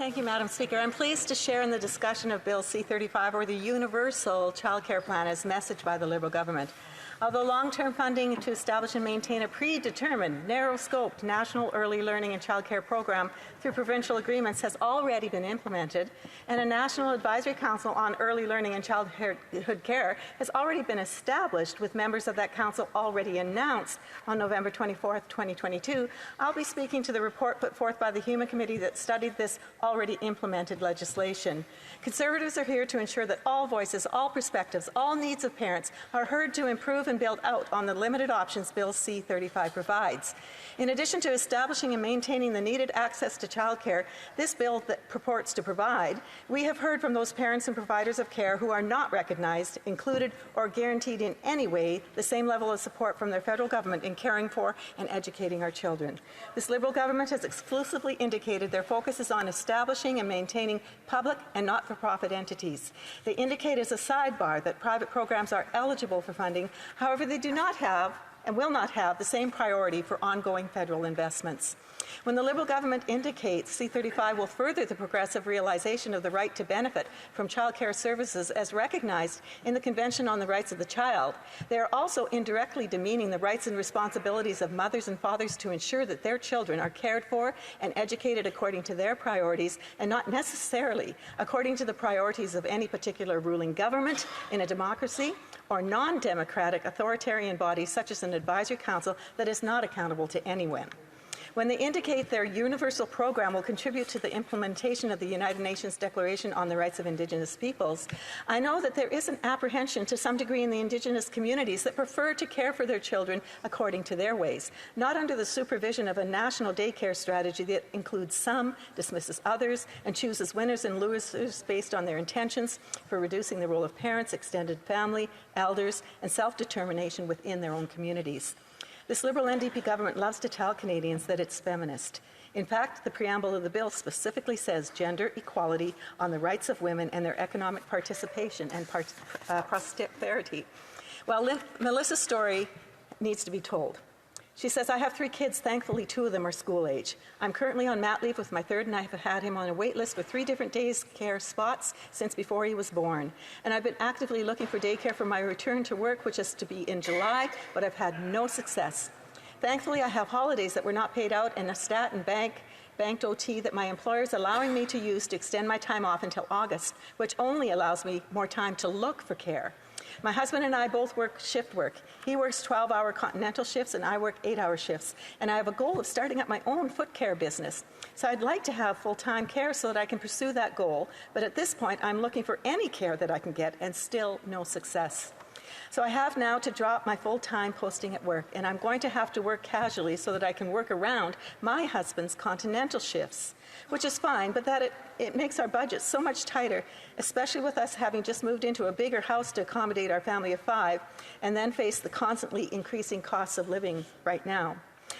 Thank you, Madam Speaker. I'm pleased to share in the discussion of Bill C-35, or the Universal Childcare Plan, as messaged by the Liberal government. Although long-term funding to establish and maintain a predetermined, narrow-scoped national early learning and childcare program through provincial agreements has already been implemented, and a National Advisory Council on Early Learning and Childhood Care has already been established, with members of that council already announced on November 24, 2022, I'll be speaking to the report put forth by the Human Committee that studied this already implemented legislation. Conservatives are here to ensure that all voices, all perspectives, all needs of parents are heard to improve and build out on the limited options Bill C-35 provides. In addition to establishing and maintaining the needed access to childcare this bill that purports to provide, we have heard from those parents and providers of care who are not recognized, included, or guaranteed in any way the same level of support from their federal government in caring for and educating our children. This Liberal government has exclusively indicated their focus is on establishing and maintaining public and not-for-profit entities. They indicate as a sidebar that private programs are eligible for funding. However, they do not have and will not have the same priority for ongoing federal investments. When the Liberal government indicates C-35 will further the progressive realization of the right to benefit from child care services as recognized in the Convention on the Rights of the Child, they are also indirectly demeaning the rights and responsibilities of mothers and fathers to ensure that their children are cared for and educated according to their priorities and not necessarily according to the priorities of any particular ruling government in a democracy or non-democratic authoritarian body such as an advisory council that is not accountable to anyone. When they indicate their universal program will contribute to the implementation of the United Nations Declaration on the Rights of Indigenous Peoples, I know that there is an apprehension to some degree in the Indigenous communities that prefer to care for their children according to their ways, not under the supervision of a national daycare strategy that includes some, dismisses others, and chooses winners and losers based on their intentions for reducing the role of parents, extended family, elders, and self-determination within their own communities. This Liberal NDP government loves to tell Canadians that it's feminist. In fact, the preamble of the bill specifically says gender equality on the rights of women and their economic participation and prosperity. Well, Melissa's story needs to be told. She says, I have 3 kids. Thankfully, 2 of them are school age. I'm currently on mat leave with my third, and I've had him on a wait list for 3 different daycare spots since before he was born. And I've been actively looking for daycare for my return to work, which is to be in July, but I've had no success. Thankfully, I have holidays that were not paid out and a stat and banked OT that my employer is allowing me to use to extend my time off until August, which only allows me more time to look for care. My husband and I both work shift work. He works 12-hour continental shifts and I work 8-hour shifts. And I have a goal of starting up my own foot care business. So I'd like to have full-time care so that I can pursue that goal. But at this point, I'm looking for any care that I can get and still no success. So I have now to drop my full-time posting at work, and I'm going to have to work casually so that I can work around my husband's continental shifts, which is fine, but that it makes our budget so much tighter, especially with us having just moved into a bigger house to accommodate our family of 5, and then face the constantly increasing costs of living right now.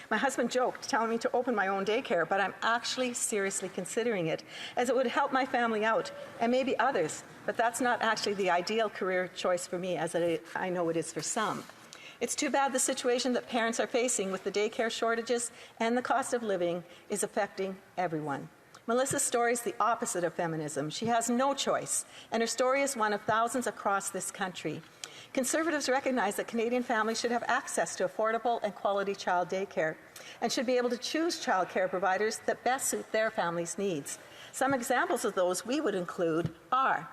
My husband joked, telling me to open my own daycare, but I'm actually seriously considering it, as it would help my family out, and maybe others, but that's not actually the ideal career choice for me, as I know it is for some. It's too bad the situation that parents are facing with the daycare shortages and the cost of living is affecting everyone. Melissa's story is the opposite of feminism. She has no choice, and her story is one of thousands across this country. Conservatives recognize that Canadian families should have access to affordable and quality child daycare and should be able to choose child care providers that best suit their family's needs. Some examples of those we would include are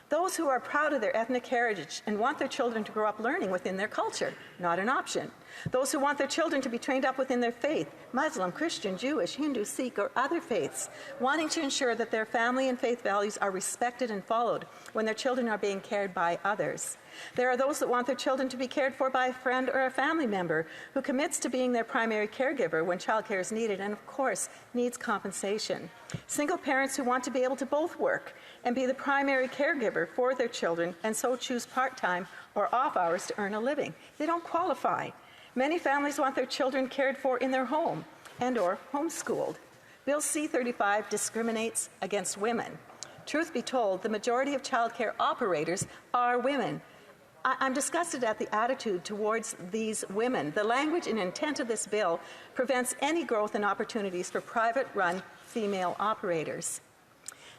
those who are proud of their ethnic heritage and want their children to grow up learning within their culture, not an option. Those who want their children to be trained up within their faith, Muslim, Christian, Jewish, Hindu, Sikh, or other faiths, wanting to ensure that their family and faith values are respected and followed when their children are being cared by others. There are those that want their children to be cared for by a friend or a family member who commits to being their primary caregiver when childcare is needed and, of course, needs compensation. Single parents who want to be able to both work and be the primary caregiver for their children and so choose part-time or off hours to earn a living. They don't qualify. Many families want their children cared for in their home and or homeschooled. Bill C-35 discriminates against women. Truth be told, the majority of childcare operators are women. I'm disgusted at the attitude towards these women. The language and intent of this bill prevents any growth and opportunities for private-run female operators.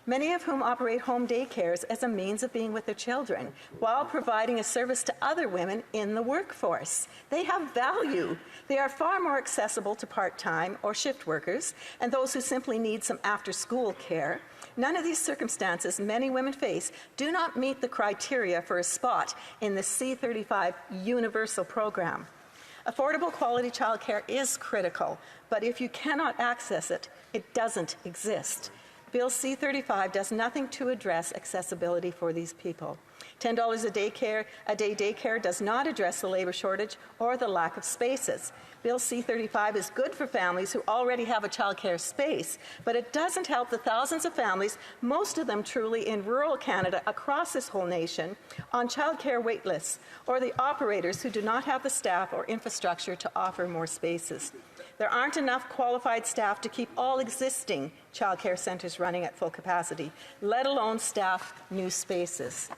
many of whom operate home daycares as a means of being with their children while providing a service to other women in the workforce. They have value. They are far more accessible to part-time or shift workers and those who simply need some after-school care. None of these circumstances many women face do not meet the criteria for a spot in the C35 universal program. Affordable quality childcare is critical, but if you cannot access it, it doesn't exist. Bill C-35 does nothing to address accessibility for these people. $10 a day daycare does not address the labor shortage or the lack of spaces. Bill C-35 is good for families who already have a childcare space, but it doesn't help the thousands of families, most of them truly in rural Canada across this whole nation, on childcare wait lists, or the operators who do not have the staff or infrastructure to offer more spaces. There aren't enough qualified staff to keep all existing childcare centres running at full capacity, let alone staff new spaces.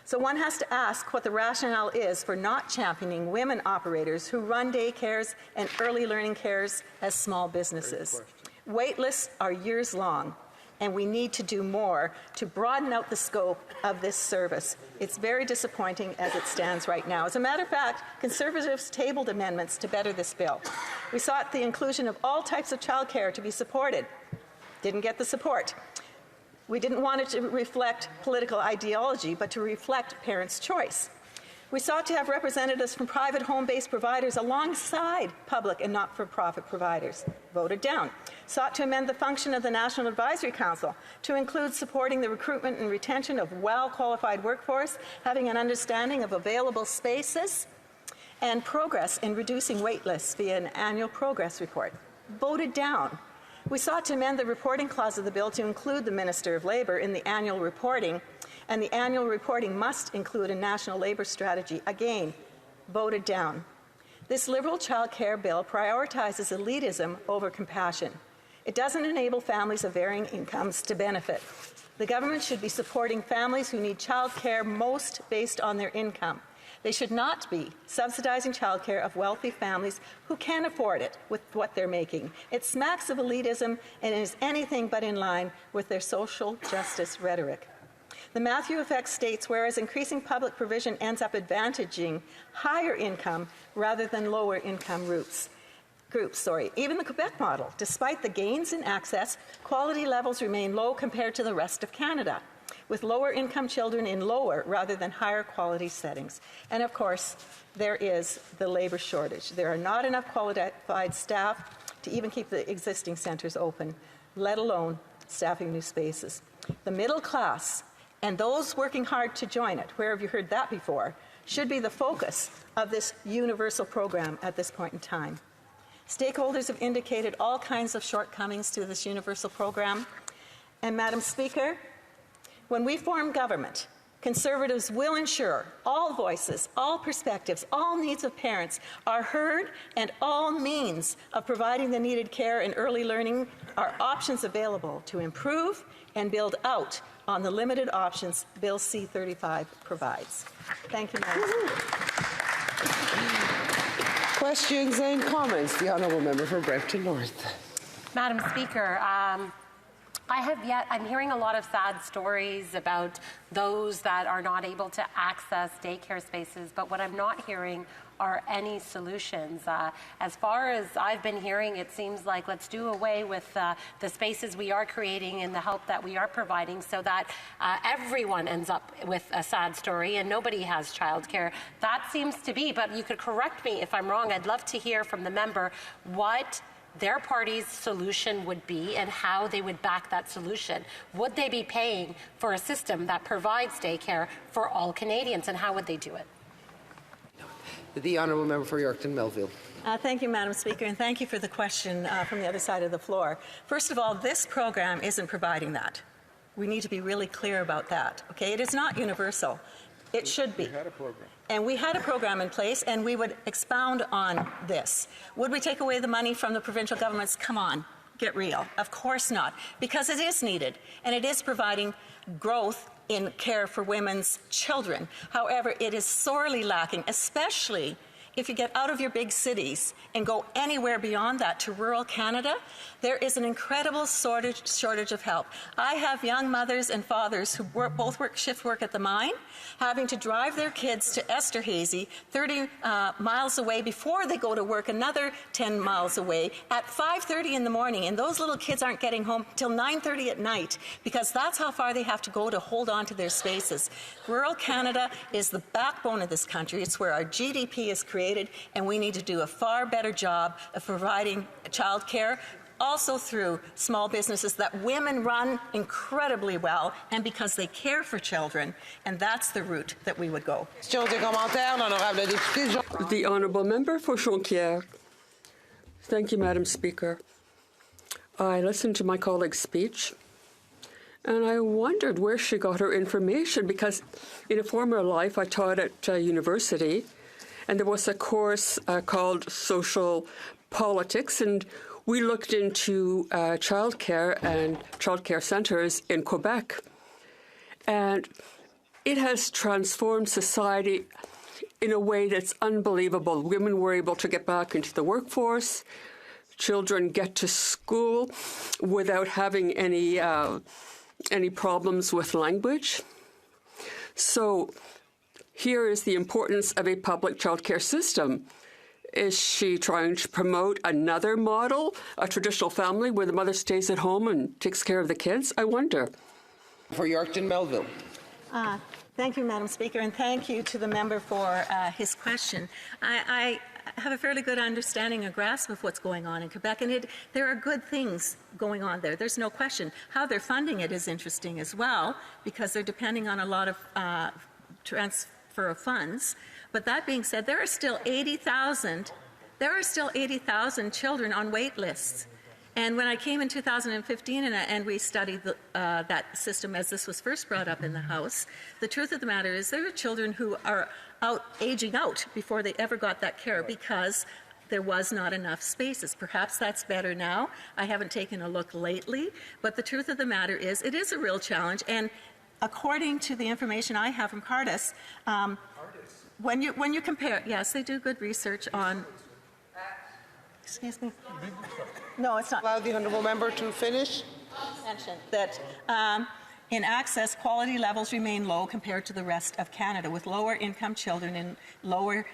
So one has to ask what the rationale is for not championing women operators who run daycares and early learning cares as small businesses. Wait lists are years long, and we need to do more to broaden out the scope of this service. It's very disappointing as it stands right now. As a matter of fact, Conservatives tabled amendments to better this bill. We sought the inclusion of all types of childcare to be supported. Didn't get the support. We didn't want it to reflect political ideology, but to reflect parents' choice. We sought to have representatives from private home-based providers alongside public and not-for-profit providers. Voted down. Sought to amend the function of the National Advisory Council to include supporting the recruitment and retention of well-qualified workforce, having an understanding of available spaces, and progress in reducing wait lists via an annual progress report. Voted down. We sought to amend the reporting clause of the bill to include the Minister of Labour in the annual reporting, and the annual reporting must include a national labour strategy. Again, voted down. This Liberal child care bill prioritizes elitism over compassion. It doesn't enable families of varying incomes to benefit. The government should be supporting families who need child care most based on their income. They should not be subsidizing childcare of wealthy families who can afford it with what they're making. It smacks of elitism and is anything but in line with their social justice rhetoric. The Matthew Effect states, whereas increasing public provision ends up advantaging higher income rather than lower income groups. Even the Quebec model, despite the gains in access, quality levels remain low compared to the rest of Canada, with lower income children in lower rather than higher quality settings. And of course, there is the labor shortage. There are not enough qualified staff to even keep the existing centres open, let alone staffing new spaces. The middle class and those working hard to join it, where have you heard that before, should be the focus of this universal program at this point in time. Stakeholders have indicated all kinds of shortcomings to this universal program. And Madam Speaker, when we form government, Conservatives will ensure all voices, all perspectives, all needs of parents are heard, and all means of providing the needed care and early learning are options available to improve and build out on the limited options Bill C-35 provides. Thank you, Madam Speaker. Questions and comments. The Honourable Member for Brampton North. Madam Speaker, I'm hearing a lot of sad stories about those that are not able to access daycare spaces, but what I'm not hearing are any solutions. As far as I've been hearing, it seems like let's do away with the spaces we are creating and the help that we are providing so that everyone ends up with a sad story and nobody has childcare. That seems to be, but you could correct me if I'm wrong. I'd love to hear from the member what their party's solution would be and how they would back that solution. Would they be paying for a system that provides daycare for all Canadians, and how would they do it? The Honourable Member for Yorkton Melville. Thank you, Madam Speaker, and thank you for the question from the other side of the floor. First of all, this program isn't providing that. We need to be really clear about that. Okay, it is not universal. It should be. We had a program. And we had a program in place, and we would expound on this. Would we take away the money from the provincial governments? Come on, get real. Of course not, because it is needed, and it is providing growth in care for women's children. However, it is sorely lacking, especially if you get out of your big cities and go anywhere beyond that to rural Canada, there is an incredible shortage of help. I have young mothers and fathers who both work shift work at the mine, having to drive their kids to Esterhazy 30 miles away before they go to work another 10 miles away at 5:30 in the morning, and those little kids aren't getting home till 9:30 at night because that's how far they have to go to hold on to their spaces. Rural Canada is the backbone of this country. It's where our GDP is created, and we need to do a far better job of providing child care, also through small businesses that women run incredibly well, and because they care for children, and that's the route that we would go. The Honourable Member for Jonquière. Thank you, Madam Speaker. I listened to my colleague's speech, and I wondered where she got her information, because in a former life I taught at university, and there was a course called Social Politics, and we looked into childcare and childcare centres in Quebec. And it has transformed society in a way that's unbelievable. Women were able to get back into the workforce. Children get to school without having any problems with language. So here is the importance of a public childcare system. Is she trying to promote another model, a traditional family where the mother stays at home and takes care of the kids? I wonder. For Yorkton Melville. Thank you, Madam Speaker, and thank you to the member for his question. I have a fairly good understanding and grasp of what's going on in Quebec, and there are good things going on there. There's no question. How they're funding it is interesting as well, because they're depending on a lot of transfer of funds. But that being said, there are still 80,000 children on wait lists. And when I came in 2015 and we studied that system as this was first brought up in the House, the truth of the matter is there are children who are aging out before they ever got that care because there was not enough spaces. Perhaps that's better now. I haven't taken a look lately, but the truth of the matter is it is a real challenge. And according to the information I have from Cardis, when you compare, yes, they do good research on. Excuse me. No, it's not. Allow the honourable member to finish. Mention that in access, quality levels remain low compared to the rest of Canada, with lower income children in lower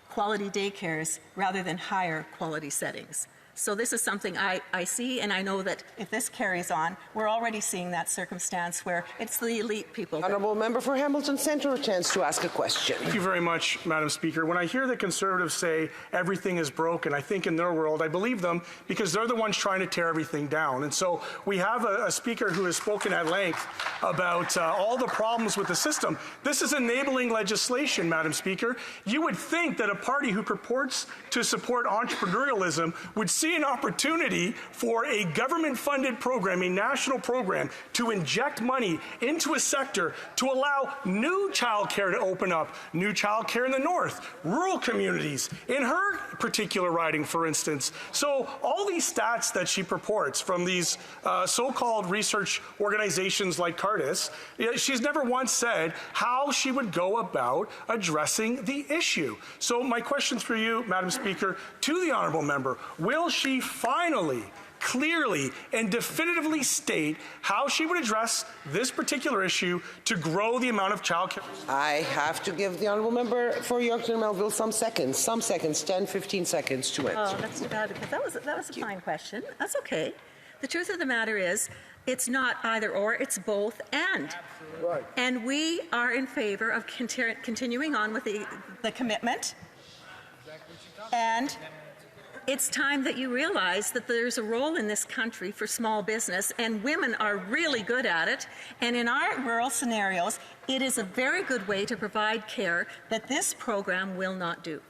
quality daycares rather than higher quality settings. So this is something I see, and I know that if this carries on, we're already seeing that circumstance where it's the elite people. Honourable member for Hamilton Centre, a chance to ask a question. Thank you very much, Madam Speaker. When I hear the Conservatives say everything is broken, I think in their world I believe them because they're the ones trying to tear everything down. And so we have a Speaker who has spoken at length about all the problems with the system. This is enabling legislation, Madam Speaker. You would think that a party who purports to support entrepreneurialism would see an opportunity for a government-funded program, a national program, to inject money into a sector to allow new childcare to open up, new childcare in the north, rural communities, in her particular riding, for instance. So all these stats that she purports from these so-called research organizations like Cardis, she's never once said how she would go about addressing the issue. So my questions for you, Madam Speaker, to the honourable member, will she finally, clearly, and definitively state how she would address this particular issue to grow the amount of child care? I have to give the honourable member for Yorkton Melville some seconds, 10, 15 seconds to answer. Oh, that's too bad, because that was a fine question. That's okay. The truth of the matter is, it's not either or, it's both and. Right. And we are in favor of continuing on with the commitment. And it's time that you realize that there's a role in this country for small business, and women are really good at it. And in our rural scenarios, it is a very good way to provide care that this program will not do.